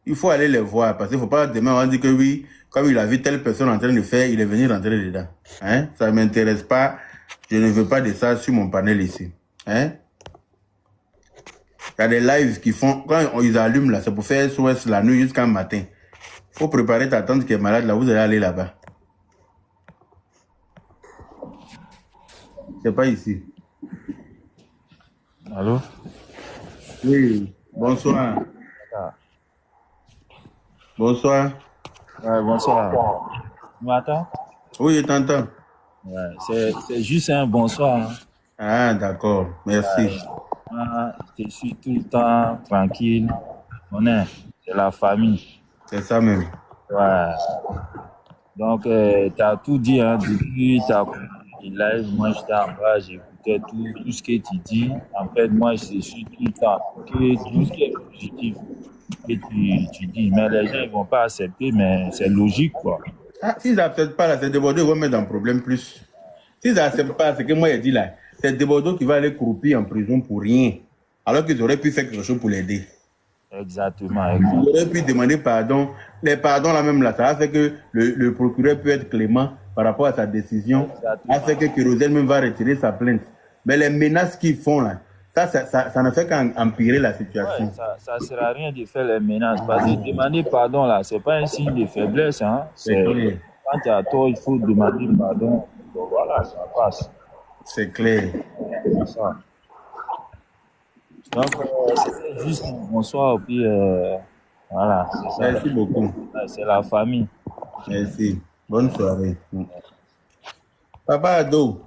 Speaker 1: Il faut aller les voir. Parce qu'il ne faut pas demain on va dire que oui, comme il a vu telle personne en train de faire, il est venu rentrer dedans. Hein? Ça ne m'intéresse pas. Je ne veux pas de ça sur mon panel ici. Hein? Il y a des lives qui font, quand ils allument là, c'est pour faire SOS la nuit jusqu'à matin. Il faut préparer ta tante qui est malade là, vous allez aller là-bas. C'est pas ici.
Speaker 4: Allô?
Speaker 1: Oui, bonsoir. Bonsoir.
Speaker 4: Ouais, bonsoir. Tu m'entends?
Speaker 1: Oui, je t'entends.
Speaker 4: Ouais, c'est juste un bonsoir. Hein.
Speaker 1: Ah, d'accord. Merci.
Speaker 4: Je suis tout le temps tranquille. C'est la famille.
Speaker 1: C'est ça même.
Speaker 4: Ouais. Donc, tu as tout dit. Hein, depuis ta live, moi, j'étais en bas, j'écoutais tout ce que tu dis. En fait, moi, je suis tout le temps tout ce qui est positif que tu dis. Mais les gens, ils ne vont pas accepter, mais c'est logique, quoi.
Speaker 1: Ah, s'ils n'acceptent pas, là, c'est Bordeaux qui va mettre en problème plus. S'ils n'acceptent pas, ce que moi j'ai dit là, c'est Bordeaux qui va aller croupir en prison pour rien. Alors qu'ils auraient pu faire quelque chose pour l'aider.
Speaker 4: Exactement.
Speaker 1: Ils auraient pu demander pardon. Les pardons là même là, ça a fait que le procureur peut être clément par rapport à sa décision, a fait que Kérosène même va retirer sa plainte. Mais les menaces qu'ils font là, ça ne fait qu'empirer la situation.
Speaker 4: Ouais, ça ne sert à rien de faire les menaces. Parce que demander pardon là, ce n'est pas un signe de faiblesse. Hein. Quand tu as tort, il faut demander pardon. Donc voilà, ça passe.
Speaker 1: C'est clair.
Speaker 4: C'est ça. Donc, c'était juste bonsoir. Puis voilà, c'est ça.
Speaker 1: Merci beaucoup.
Speaker 4: C'est la famille.
Speaker 1: Merci. Bonne soirée. Papa Ado.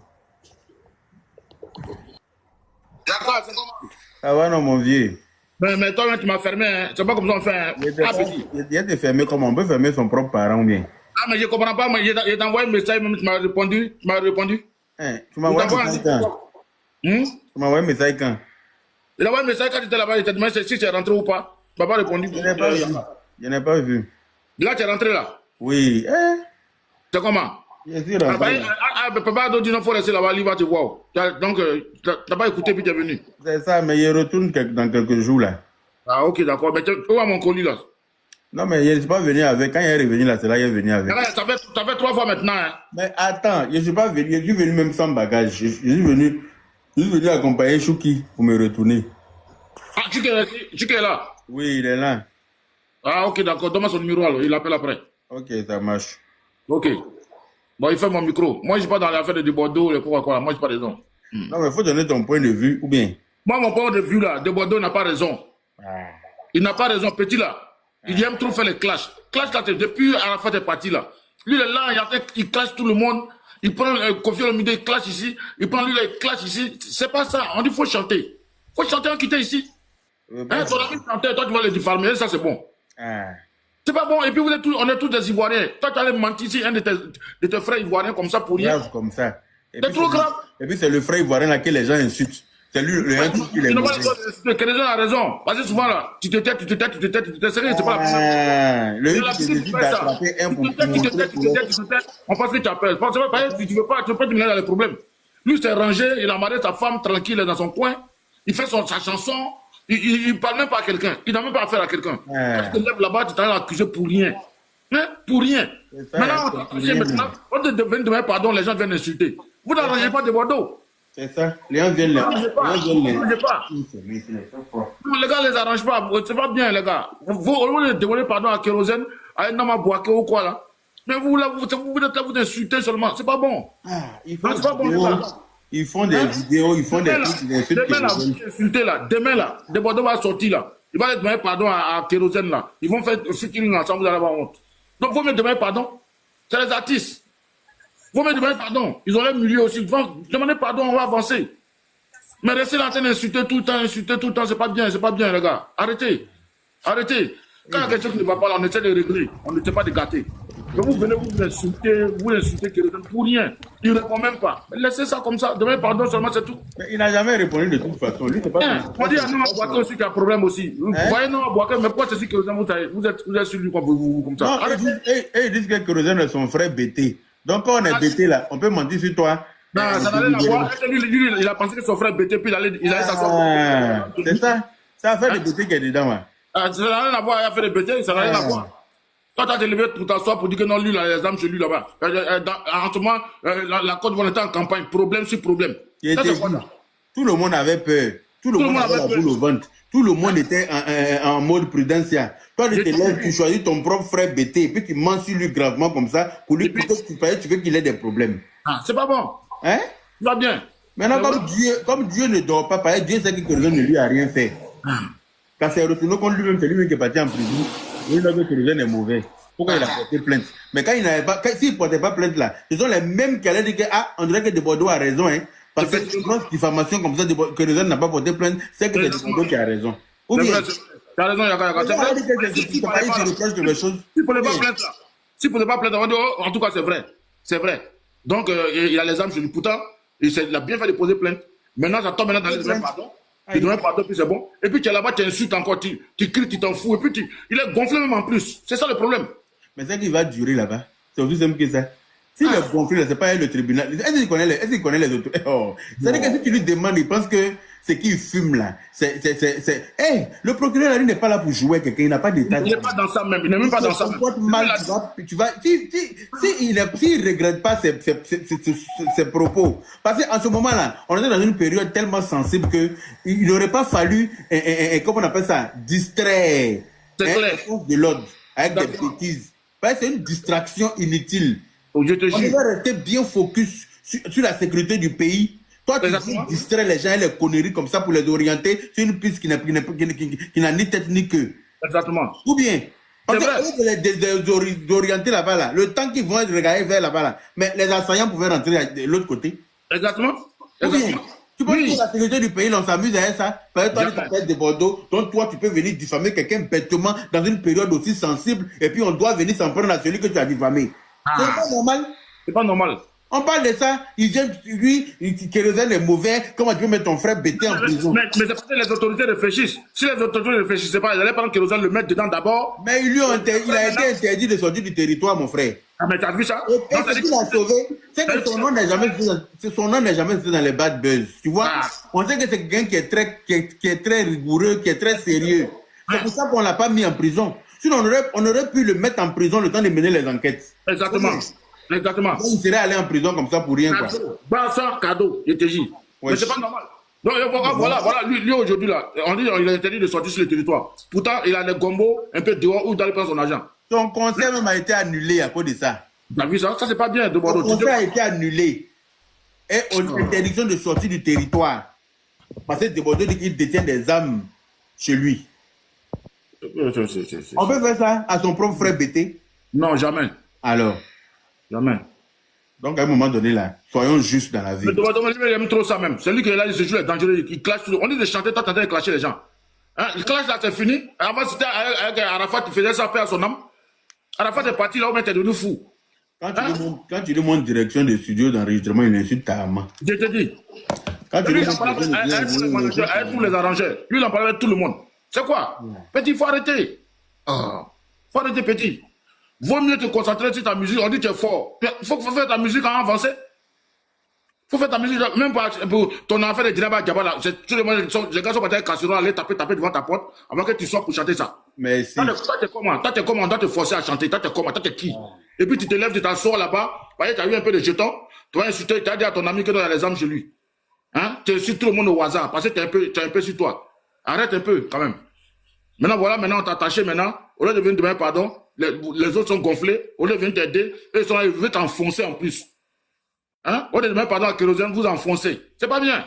Speaker 1: Ça va, non, mon vieux?
Speaker 5: Mais toi, tu m'as fermé. Hein. C'est pas comme ça on fait. Hein.
Speaker 1: Il a été fermé comme on peut fermer son propre parent ou bien?
Speaker 5: Ah, mais je comprends pas. Mais je t'ai envoyé un message, même tu m'as répondu. Tu m'as répondu.
Speaker 1: Tu m'as envoyé un message quand? Tu m'as envoyé un message quand?
Speaker 5: Il a envoyé un message quand tu étais là-bas. Il t'a demandé si tu es rentré ou pas. Tu m'as pas répondu.
Speaker 1: Je n'ai pas vu.
Speaker 5: Là, tu es rentré là?
Speaker 1: Oui.
Speaker 5: C'est comment?
Speaker 1: Je suis rentré.
Speaker 5: Papa a dit non, il faut rester là-bas. Il va te voir. Donc, tu n'as pas écouté puis tu es venu.
Speaker 1: C'est ça, mais il retourne dans quelques jours là.
Speaker 5: Ah, ok, d'accord. Mais où est mon colis là?
Speaker 1: Non, mais je ne suis pas venu avec. Quand il est revenu là, c'est là qu'il est venu avec.
Speaker 5: Ça fait 3 fois maintenant. Hein.
Speaker 1: Mais attends, je ne suis pas venu. Je suis venu même sans bagage. Je suis venu accompagner Chouki pour me retourner.
Speaker 5: Ah, Chouki est là?
Speaker 1: Oui, il est là.
Speaker 5: Ah, ok, d'accord. Donne-moi son numéro alors. Il appelle après.
Speaker 1: Ok, ça marche.
Speaker 5: Ok. Bon, il fait mon micro. Moi, je ne suis pas dans l'affaire de Bordeaux, les quoi. Moi, je n'ai pas raison.
Speaker 1: Non, mais il faut donner ton point de vue, ou bien?
Speaker 5: Moi, mon point de vue là, de Bordeaux n'a pas raison. Il n'a pas raison, petit là. Il aime trop faire les clashs. Clash là, depuis Arafat est parti là. Lui, il est là, il clash tout le monde. Il prend Kofi Olomide, il clash ici. Il prend lui, il clash ici. C'est pas ça. On dit faut chanter. Faut chanter en quittant ici. Ton ami chantait, toi tu vas le diffamer, ça c'est bon. C'est pas bon. Et puis on est tous des Ivoiriens. Toi tu allais mentir ici, un de tes frères Ivoiriens comme ça pour rien.
Speaker 1: Grave comme ça.
Speaker 5: C'est trop grave.
Speaker 1: Et puis c'est le frère Ivoirien là que les gens insultent. C'est lui, le un qui les
Speaker 5: mauvais. Quelqu'un a raison. Parce que souvent là, tu te tais, c'est rien, c'est pas la
Speaker 1: le but d'attraper un pour
Speaker 5: tu te tais, on pense que tu as peur. Tu veux pas te mêler dans les problèmes. Lui, c'est rangé, il a marié sa femme tranquille dans son coin, il fait sa chanson, il parle même pas à quelqu'un, il n'a même pas affaire à quelqu'un. Quand tu te lèves là-bas, tu t'en as accusé pour rien. Hein? Pour rien. Maintenant, on te demande pardon, les gens viennent insulter. Vous n'arrangez pas de Bordeaux.
Speaker 1: C'est ça. Les gens viennent là.
Speaker 5: Les gars les arrangent pas. C'est pas bien, les gars. Vous demandez pardon à Kérosène, à Nama Boaké ou quoi là. Mais vous êtes là, vous insultez seulement. C'est pas bon.
Speaker 1: C'est pas bon, les gars. Ils font des vidéos, ils font des trucs, des insultes.
Speaker 5: Demain, là, vous insultez là. Demain, là, de Bordeaux va sortir là. Il va demander pardon à Kérosène là. Ils vont faire featuring ensemble, vous allez avoir honte. Donc, vous me demandez pardon. C'est les artistes. Vous me demandez pardon. Ils ont leur milieu aussi. Demandez pardon, on va avancer. Mais rester là en train d'insulter tout le temps, c'est pas bien, les gars. Arrêtez. Quand il y a quelque chose qui ne va pas là, on essaie de régler. On ne essaie pas de gâter. Donc vous venez, vous insultez quelqu'un pour rien. Il ne répond même pas. Laissez ça comme ça. Demandez pardon seulement, c'est tout.
Speaker 1: Mais il n'a jamais répondu de toute façon. Lui, c'est pas
Speaker 5: on dit à Nama Boaké aussi qu'il y a un problème aussi. Vous voyez Nama Boaké, mais pourquoi c'est si que vous êtes sur lui comme ça?
Speaker 1: Non, ils disent que Kérosène est son frère bêté. Donc quand on est bêté là, on peut mentir sur toi.
Speaker 5: Non, ça n'a rien à voir. Lui, il a pensé que son frère bêté, puis il allait s'asseoir.
Speaker 1: C'est ça. Ça a fait des bêtés qui est dedans.
Speaker 5: Ça n'a rien à voir, il a fait des bêtés, ça n'a rien à voir. Toi, tu as levé pour t'asseoir pour dire que non, lui, il a les armes chez lui là-bas. En ce moment, la Côte d'Ivoire était en campagne, problème sur problème. Ça, c'est quoi ça?
Speaker 1: Tout le monde avait peur. Tout le monde avait la boule au ventre. Tout le monde était en mode prudentiel. Toi, tu te lèves, tu choisis ton propre frère bêté, et puis tu mens sur lui gravement comme ça, pour lui pour que tu veux qu'il ait des problèmes.
Speaker 5: Ah, c'est pas bon.
Speaker 1: Hein?
Speaker 5: Va bien.
Speaker 1: Maintenant, comme Dieu ne dort pas, pareil, Dieu sait que Kérosène ne lui a rien fait. Quand c'est retourné contre lui-même, c'est lui qui est parti en prison. Il a vu que Kérosène est mauvais. Pourquoi il a porté plainte? Mais quand il n'avait pas, s'il ne portait pas plainte là, ce sont les mêmes qui allaient dire que, on dirait que De Bordeaux a raison, hein. Parce que une grosse diffamation comme ça, Kérosène n'a pas porté plainte, c'est que c'est De Bordeaux qui a raison. Ou bien.
Speaker 5: Tu as raison, Yaka. C'est vrai.
Speaker 1: S'il ne
Speaker 5: pouvait pas plaindre, on va dire, en tout cas, c'est vrai. C'est vrai. Donc, il a les armes sur lui. Pourtant, il a bien fait de poser plainte. Maintenant, ça tombe maintenant dans les mains, pardon. Tu donnes pardon, puis c'est bon. Et puis, tu es là-bas, tu insultes encore, tu cries, tu t'en fous. Et puis, il est gonflé même en plus. C'est ça le problème.
Speaker 1: Mais c'est qu'il va durer là-bas. C'est aussi simple que ça. Si le conflit, c'est pas le tribunal. Est-ce qu'il connaît les autres? Oh. C'est-à-dire que si tu lui demandes, il pense que c'est qui fume là. Hey, le procureur lui n'est pas là pour jouer quelqu'un, il n'a pas d'état.
Speaker 5: Il n'est pas dans ça même, il n'est même pas dans ça même.
Speaker 1: Mal, s'il ne regrette pas ses propos, parce qu'en ce moment-là, on est dans une période tellement sensible qu'il n'aurait pas fallu, comment on appelle ça, distraire de l'ordre avec des bêtises. Parce que c'est une distraction inutile. On doit rester bien focus sur la sécurité du pays. Toi, tu distrais les gens et les conneries comme ça pour les orienter sur une piste qui n'a ni tête ni queue.
Speaker 5: Exactement.
Speaker 1: Ou bien, d'orienter là-bas, là, le temps qu'ils vont regarder vers là-bas, là, mais les assaillants pouvaient rentrer de l'autre côté.
Speaker 5: Exactement.
Speaker 1: Ou bien, tu penses que la sécurité du pays, on s'amuse à ça. Peut-être toi, tu t'appelles de Bordeaux, donc toi, tu peux venir diffamer quelqu'un bêtement dans une période aussi sensible, et puis on doit venir s'en prendre à celui que tu as diffamé. C'est pas normal.
Speaker 5: C'est pas normal.
Speaker 1: On parle de ça, il vient, lui, Kérosène est mauvais, comment tu peux mettre ton frère bêté en prison?
Speaker 5: Mais c'est parce que les autorités réfléchissent. Si les autorités ne réfléchissaient pas, ils allaient prendre Kérosène, le mettre dedans d'abord.
Speaker 1: Mais il a été interdit de sortir du territoire, mon frère.
Speaker 5: Ah, mais t'as vu ça?
Speaker 1: Et ce qu'il a sauvé, c'est que son nom n'est jamais été dans les bad buzz. Tu vois? On sait que c'est quelqu'un qui est très rigoureux, qui est très sérieux. C'est pour ça qu'on ne l'a pas mis en prison. Sinon, on aurait pu le mettre en prison le temps de mener les enquêtes.
Speaker 5: Exactement. Exactement.
Speaker 1: Donc, il serait allé en prison comme ça pour rien, quoi.
Speaker 5: Bah, ça, cadeau, je te dis. Mais c'est pas normal. Donc, voilà, lui aujourd'hui, là, on dit qu'il est interdit de sortir sur le territoire. Pourtant, il a des gombos un peu dehors où il doit prendre son argent.
Speaker 1: Son conseil même a été annulé à cause de ça.
Speaker 5: Tu as vu ça? Ça, c'est pas bien de Bordeaux.
Speaker 1: Son conseil a été annulé. Et interdiction de sortir du territoire. Parce que de Bordeaux dit qu'il détient des armes chez lui. On peut faire ça à son propre frère bêté?
Speaker 5: Non, jamais.
Speaker 1: Alors?
Speaker 5: Jamais.
Speaker 1: Donc, à un moment donné, là, soyons justes dans la vie.
Speaker 5: Mais il aime trop ça même. C'est lui qui est là, il se joue les dangereux, il clash tout. On dit de chanter, toi, t'entends de clasher les gens. Hein? Le clash, là, c'est fini. Avant, c'était avec Arafat, tu faisais ça, paix à son âme. Arafat est parti là où t'es devenu fou.
Speaker 1: Quand tu demandes direction de studio d'enregistrement, il insulte ta maman.
Speaker 5: Je te dis.
Speaker 1: Quand tu
Speaker 5: lui, il en parle avec tous les arrangeurs. Lui, il en parle avec tout le monde. C'est quoi? Petit, il faut arrêter. Faut arrêter, petit. Vaut mieux te concentrer sur ta musique. On dit que tu es fort. Il faut faire ta musique en avancé. Il faut faire ta musique. Même pour ton affaire de Djaba Djaba là. Tous les gars sont partis avec casserole, aller taper devant ta porte avant que tu sois pour chanter ça.
Speaker 1: Mais si.
Speaker 5: Toi, t'es comment? On doit te forcer à chanter. Toi, t'es comment? Toi, t'es qui? Et puis, tu te lèves, tu t'assois là-bas. Voyez, tu as eu un peu de jetons. Tu vas insulter, tu as dit à ton ami que tu as les armes chez lui. Hein? Tu insultes tout le monde au hasard parce que tu es un peu sur toi. Arrête un peu, quand même. Maintenant, voilà, on t'a attaché maintenant. Au lieu de venir demander pardon, les autres sont gonflés. Au lieu de venir t'aider, ils veulent t'enfoncer en plus. Hein? Au lieu de demander pardon à Kérosène, vous enfoncez. C'est pas bien.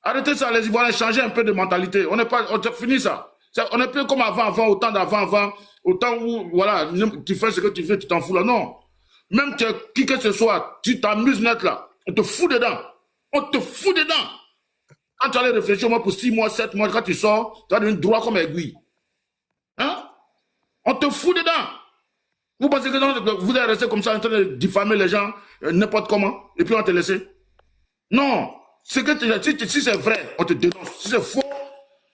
Speaker 5: Arrêtez ça, les Ivoiriens, changez un peu de mentalité. On a fini ça. On n'est plus comme avant, au temps d'avant, au temps où, voilà, tu fais ce que tu fais, tu t'en fous là. Non. Même qui que ce soit, tu t'amuses net là. On te fout dedans. On te fout dedans. Quand tu allais réfléchir au moins pour 6 mois, 7 mois, quand tu sors, tu vas devenir droit comme aiguille. Hein? On te fout dedans. Vous pensez que vous allez rester comme ça en train de diffamer les gens n'importe comment et puis on te laisse? Non. Si c'est vrai, on te dénonce. Si c'est faux,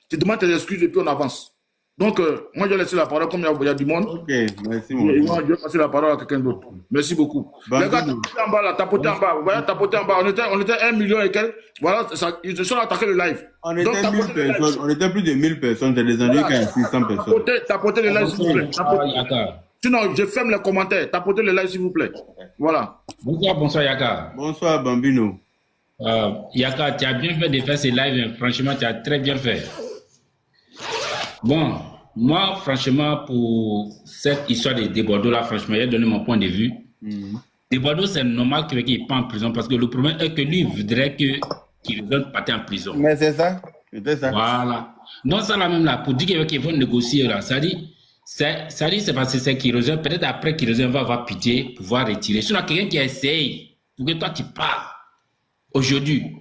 Speaker 5: tu demandes tes excuses et puis on avance. Donc, moi, je vais laisser la parole comme il y a du monde.
Speaker 1: Ok, merci beaucoup.
Speaker 5: Je vais passer la parole à quelqu'un d'autre. Merci beaucoup. Les gars, tapotez en bas, là, tapotez en bas. Vous voyez, tapotez en bas. On était 1 million et quelques. Voilà, ils se sont attaqués le live.
Speaker 1: On était plus de 1000 personnes. C'est des ennuis qu'à 600 personnes.
Speaker 5: Tapotez le live, s'il vous plaît. Sinon, je ferme les commentaires. Tapotez le live, s'il vous plaît. Voilà.
Speaker 6: Bonsoir, Yaka.
Speaker 1: Bonsoir, Bambino.
Speaker 6: Yaka, tu as bien fait de faire ces lives. Franchement, tu as très bien fait. Bon, moi, franchement, pour cette histoire de Bordeaux, là, franchement, j'ai donné mon point de vue. De Bordeaux, c'est normal qu'il n'est pas en prison parce que le problème est que lui, il voudrait qu'il donne partir en prison.
Speaker 1: Mais c'est ça. C'était ça.
Speaker 6: Voilà. Non, ça, là, même là, pour dire qu'ils vont négocier, là, ça dit, c'est parce que c'est Kérosène. Peut-être après, Kérosène va avoir pitié, pouvoir retirer. Sinon, quelqu'un qui essaye pour que toi, tu parles aujourd'hui.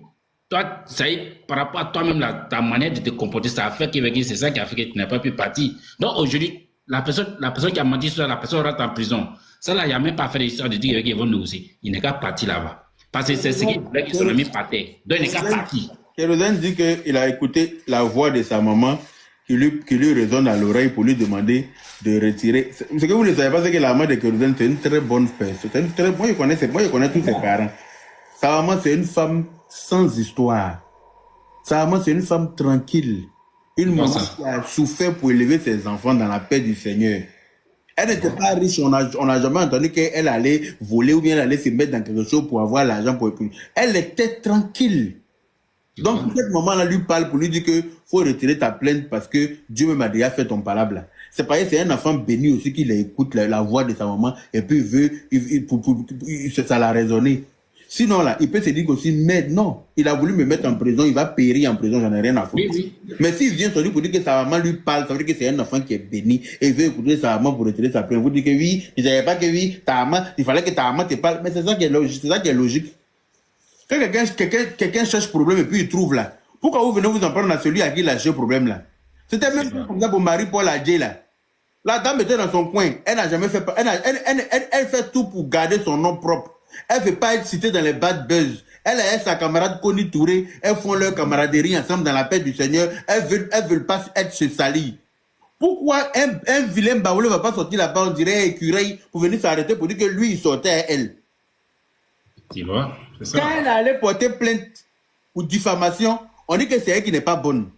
Speaker 6: Toi, ça y est, par rapport à toi-même, ta manière de te comporter, ça a fait que c'est ça qui a fait que tu n'as pas pu partir. Donc aujourd'hui, la personne qui a menti sur la personne rentre en prison. Ça là, il n'y a même pas fait l'histoire de dire qu'ils vont négocier. Il n'est qu'à partir là-bas. Parce que c'est ce qui voulait qu'ils sont mis par terre. Donc il n'est qu'à partir.
Speaker 1: Kérosène dit qu'il a écouté la voix de sa maman qui lui résonne à l'oreille pour lui demander de retirer. Ce que vous ne savez pas, c'est que la maman de Kérosène, c'est une très bonne personne. Moi, je connais tous ses parents. Sa maman, c'est une femme sans histoire. Sa maman, c'est une femme tranquille. Une maman qui a souffert pour élever ses enfants dans la paix du Seigneur. Elle n'était pas riche, on n'a jamais entendu qu'elle allait voler ou bien elle allait se mettre dans quelque chose pour avoir l'argent pour épouse. Elle était tranquille. Donc, cette maman-là lui parle pour lui dire que faut retirer ta plainte parce que Dieu même a déjà fait ton palabre. C'est pareil, c'est un enfant béni aussi qui écoute la voix de sa maman et puis ça l'a raisonné. Sinon, là, il peut se dire aussi, mais non, il a voulu me mettre en prison, il va périr en prison, j'en ai rien à foutre. Oui. Mais s'il vient sur lui pour dire que sa maman lui parle, ça veut dire que c'est un enfant qui est béni et il veut écouter sa maman pour retirer sa plainte. Vous dites que oui, il ne savait pas que oui, ta maman, il fallait que ta maman te parle. Mais c'est ça qui est logique. Quand quelqu'un cherche problème et puis il trouve là, pourquoi vous venez vous en prendre à celui à qui il a cherché problème là? C'était même comme ça pour Marie-Paul Adjé là. La dame était dans son coin, elle n'a jamais fait, elle fait tout pour garder son nom propre. Elle ne veut pas être citée dans les bad buzz. Elle et sa camarade Connie Touré, elles font leur camaraderie ensemble dans la paix du Seigneur. Elles veulent pas être se salir. Pourquoi un vilain baoulé ne va pas sortir là-bas, on dirait écureuil, pour venir s'arrêter pour dire que lui, il sortait à elle?
Speaker 6: Tu vois, c'est ça.
Speaker 1: Quand elle allait porter plainte pour diffamation, on dit que c'est elle qui n'est pas bonne.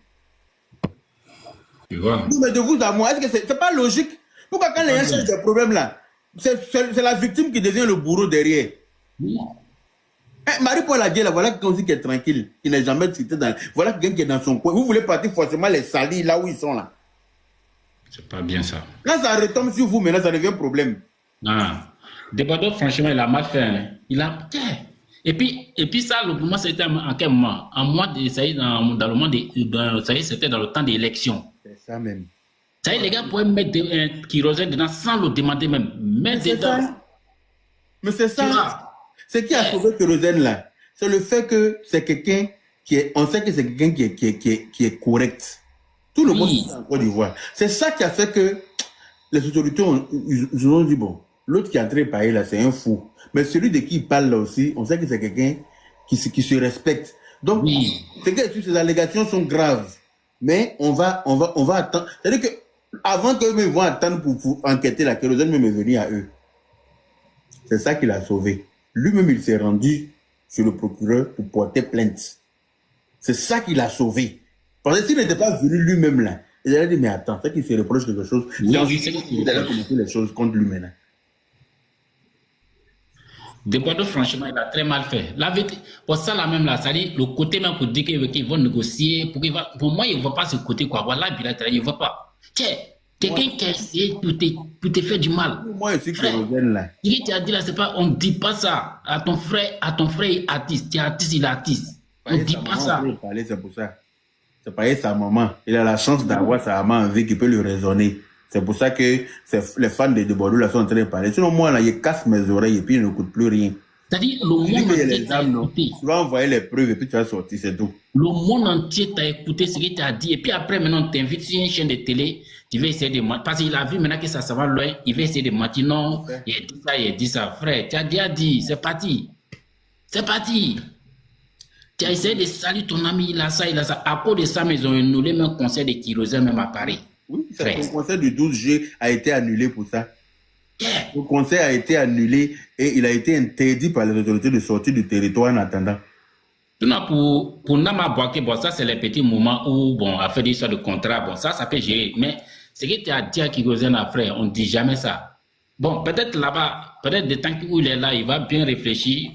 Speaker 6: Tu vois.
Speaker 1: Mais de vous à moi, est-ce que c'est pas logique? Pourquoi quand les gens cherchent des problèmes là, c'est la victime qui devient le bourreau derrière? Oui. Marie-Paul Adjé, là, voilà quelqu'un qui est tranquille, qui n'est jamais cité dans... Voilà quelqu'un qui est dans son coin. Vous voulez partir forcément les salir là où ils sont là.
Speaker 6: C'est pas bien ça.
Speaker 1: Quand ça retombe sur vous, maintenant, ça devient un problème.
Speaker 6: Ah. Débordeur, franchement, il a mal fait. Hein. Il a... Et puis ça, le moment, c'était en quel moment? En mois de... Ça y est, dans le moment de... Ça y est, c'était dans le temps d'élection.
Speaker 1: C'est ça même.
Speaker 6: Ça y est, les gars pouvaient mettre un kérosène dedans sans le demander même. Mettre dedans.
Speaker 1: Mais c'est ça. Ce qui a sauvé Kérosène là, c'est le fait que c'est quelqu'un qui est... On sait que c'est quelqu'un qui est correct. Tout le monde est en Côte d'Ivoire. C'est ça qui a fait que les autorités ils ont dit, bon, l'autre qui est entré par là, c'est un fou. Mais celui de qui il parle là aussi, on sait que c'est quelqu'un qui se respecte. Donc, c'est que ces allégations sont graves. Mais on va attendre. C'est-à-dire que avant qu'eux vont attendre pour enquêter, la Kérosène même est venue à eux. C'est ça qui l'a sauvé. Lui-même, il s'est rendu sur le procureur pour porter plainte. C'est ça qui l'a sauvé. Parce que s'il n'était pas venu lui-même là, il allait dire, mais attends, c'est qu'il se reproche quelque chose. Il allait commencer les choses contre lui maintenant.
Speaker 6: Débordeur, franchement, il a très mal fait. La vérité, pour ça, là même, là, ça dit, le côté même pour dire qu'ils vont négocier, pour moi, il ne voit pas ce côté, quoi. Voilà, il ne voit pas. Tiens, quelqu'un qui a essayé pour te faire du mal.
Speaker 1: Moi, je suis Kérosène, là.
Speaker 6: Ce qu'il t'a dit, là, c'est pas, on ne dit pas ça. À ton frère, il est artiste. Tu es artiste, il est artiste. On ne dit pas ça.
Speaker 1: C'est pour ça. C'est pareil, sa maman. Il a la chance d'avoir sa maman en vie qui peut lui raisonner. C'est pour ça que les fans de Bordeaux là sont en train de parler. Sinon, moi, là, il casse mes oreilles et puis il n'écoute plus rien.
Speaker 6: C'est-à-dire, le monde entier t'a écouté.
Speaker 1: Tu vas envoyer les preuves et puis tu vas sortir, c'est tout.
Speaker 6: Le monde entier t'a écouté ce qu'il t'a dit. Et puis après, maintenant, on t'invite sur une chaîne de télé. Tu vas essayer de mentir. Parce qu'il a vu maintenant que ça va loin. Il va essayer de mentir. Non, il a dit ça, frère. Tu as déjà dit, c'est parti. C'est parti. Tu as essayé de saluer ton ami, il a ça. À cause de ça, mais ils ont annulé même conseil de Kérosène même à Paris.
Speaker 1: Oui, le conseil du 12G a été annulé pour ça. Le conseil a été annulé et il a été interdit par les autorités de sortir du territoire en attendant.
Speaker 6: Pour Nama Boaké, bon, ça c'est les petits moments où, bon, à faire des histoires de contrat, bon, ça peut gérer. Mais ce que tu as dit à Kérosène après, on ne dit jamais ça. Bon, peut-être là-bas, peut-être des temps où il est là, il va bien réfléchir.